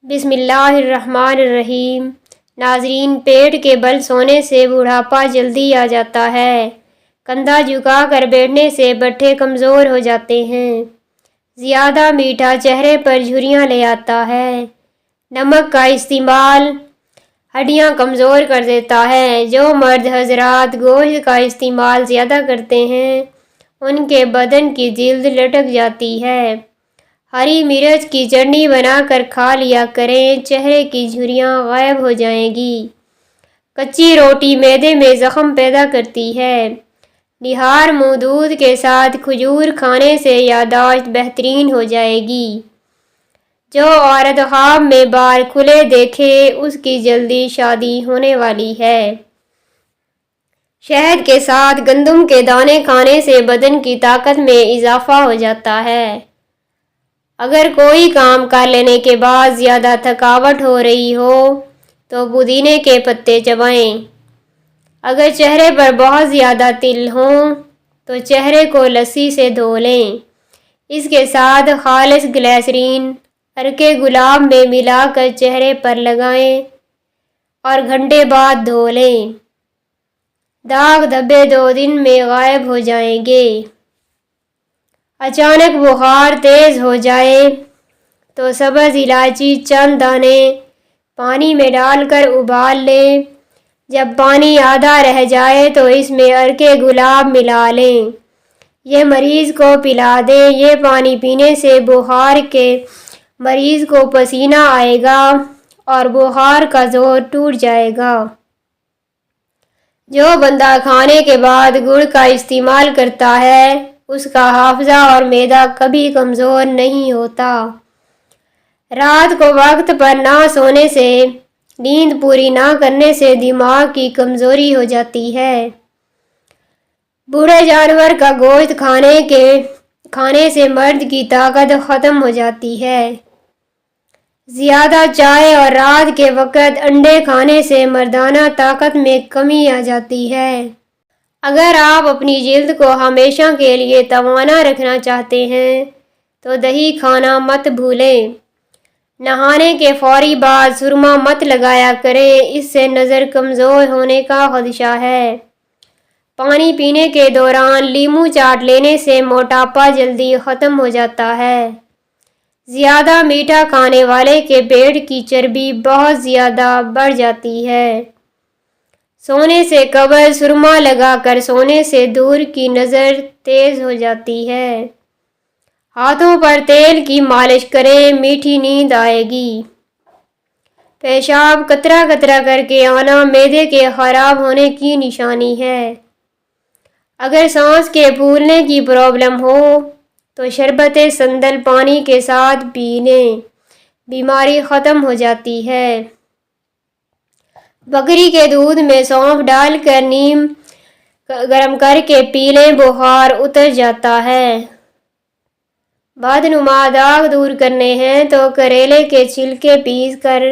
بسم اللہ الرحمن الرحیم۔ ناظرین، پیٹ کے بل سونے سے بڑھاپا جلدی آ جاتا ہے۔ کندھا جھکا کر بیٹھنے سے بٹھے کمزور ہو جاتے ہیں۔ زیادہ میٹھا چہرے پر جھریاں لے آتا ہے۔ نمک کا استعمال ہڈیاں کمزور کر دیتا ہے۔ جو مرد حضرات گوشت کا استعمال زیادہ کرتے ہیں ان کے بدن کی جلد لٹک جاتی ہے۔ ہری مرچ کی چٹنی بنا کر کھا لیا کریں، چہرے کی جھریاں غائب ہو جائیں گی۔ کچی روٹی معدے میں زخم پیدا کرتی ہے۔ نہار منہ دودھ کے ساتھ کھجور کھانے سے یادداشت بہترین ہو جائے گی۔ جو عورت خواب میں بال کھلے دیکھے اس کی جلدی شادی ہونے والی ہے۔ شہد کے ساتھ گندم کے دانے کھانے سے بدن کی طاقت میں اضافہ ہو جاتا ہے۔ اگر کوئی کام کر لینے کے بعد زیادہ تھکاوٹ ہو رہی ہو تو پودینے کے پتے چبائیں۔ اگر چہرے پر بہت زیادہ تل ہوں تو چہرے کو لسی سے دھو لیں۔ اس کے ساتھ خالص گلیسرین عرق گلاب میں ملا کر چہرے پر لگائیں اور گھنٹے بعد دھو لیں۔ داغ دھبے 2 دن میں غائب ہو جائیں گے۔ اچانک بخار تیز ہو جائے تو سبز الائچی چند دانے پانی میں ڈال کر ابال لیں۔ جب پانی آدھا رہ جائے تو اس میں عرق گلاب ملا لیں۔ یہ مریض کو پلا دیں۔ یہ پانی پینے سے بخار کے مریض کو پسینہ آئے گا اور بخار کا زور ٹوٹ جائے گا۔ جو بندہ کھانے کے بعد گڑ کا استعمال کرتا ہے اس کا حافظہ اور معدہ کبھی کمزور نہیں ہوتا۔ رات کو وقت پر نہ سونے سے، نیند پوری نہ کرنے سے دماغ کی کمزوری ہو جاتی ہے۔ بوڑھے جانور کا گوشت کھانے سے مرد کی طاقت ختم ہو جاتی ہے۔ زیادہ چائے اور رات کے وقت انڈے کھانے سے مردانہ طاقت میں کمی آ جاتی ہے۔ اگر آپ اپنی جلد کو ہمیشہ کے لیے توانا رکھنا چاہتے ہیں تو دہی کھانا مت بھولیں۔ نہانے کے فوری بعد سرما مت لگایا کریں، اس سے نظر کمزور ہونے کا خدشہ ہے۔ پانی پینے کے دوران لیموں چاٹ لینے سے موٹاپا جلدی ختم ہو جاتا ہے۔ زیادہ میٹھا کھانے والے کے پیٹ کی چربی بہت زیادہ بڑھ جاتی ہے۔ سونے سے قبل سرما لگا کر سونے سے دور کی نظر تیز ہو جاتی ہے۔ ہاتھوں پر تیل کی مالش کریں، میٹھی نیند آئے گی۔ پیشاب قطرہ قطرہ کر کے آنا معدے کے خراب ہونے کی نشانی ہے۔ اگر سانس کے پھولنے کی پرابلم ہو تو شربت سندل پانی کے ساتھ پی لیں، بیماری ختم ہو جاتی ہے۔ بکری کے دودھ میں سونف ڈال کر نیم گرم کر کے پی لیں، بخار اتر جاتا ہے۔ بدنما داغ دور کرنے ہیں تو کریلے کے چھلکے پیس کر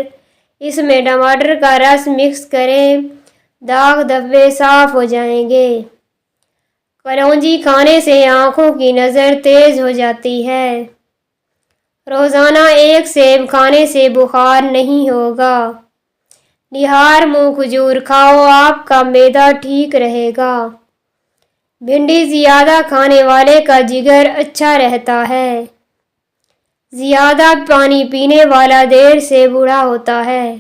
اس میں ٹماٹر کا رس مکس کریں، داغ دھبے صاف ہو جائیں گے۔ کلونجی کھانے سے آنکھوں کی نظر تیز ہو جاتی ہے۔ روزانہ 1 سیب کھانے سے بخار نہیں ہوگا۔ نہار منہ کھجور کھاؤ، آپ کا معدہ ٹھیک رہے گا۔ بھنڈی زیادہ کھانے والے کا جگر اچھا رہتا ہے۔ زیادہ پانی پینے والا دیر سے بوڑھا ہوتا ہے۔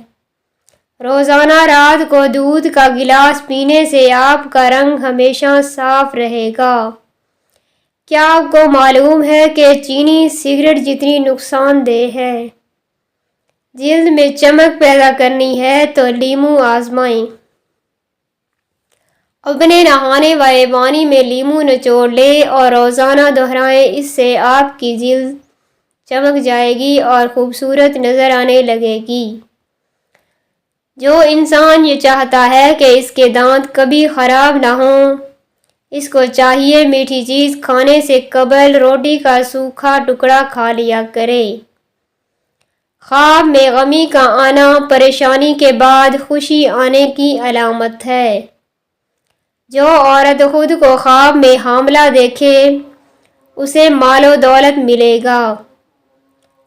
روزانہ رات کو دودھ کا گلاس پینے سے آپ کا رنگ ہمیشہ صاف رہے گا۔ کیا آپ کو معلوم ہے کہ چینی سگریٹ جتنی نقصان دہ ہے؟ جلد میں چمک پیدا کرنی ہے تو لیموں آزمائیں۔ اپنے نہانے والے پانی میں لیموں نچوڑ لیں اور روزانہ دہرائیں، اس سے آپ کی جلد چمک جائے گی اور خوبصورت نظر آنے لگے گی۔ جو انسان یہ چاہتا ہے کہ اس کے دانت کبھی خراب نہ ہوں، اس کو چاہیے میٹھی چیز کھانے سے قبل روٹی کا سوکھا ٹکڑا کھا لیا کرے۔ خواب میں غمی کا آنا پریشانی کے بعد خوشی آنے کی علامت ہے۔ جو عورت خود کو خواب میں حاملہ دیکھے اسے مال و دولت ملے گا۔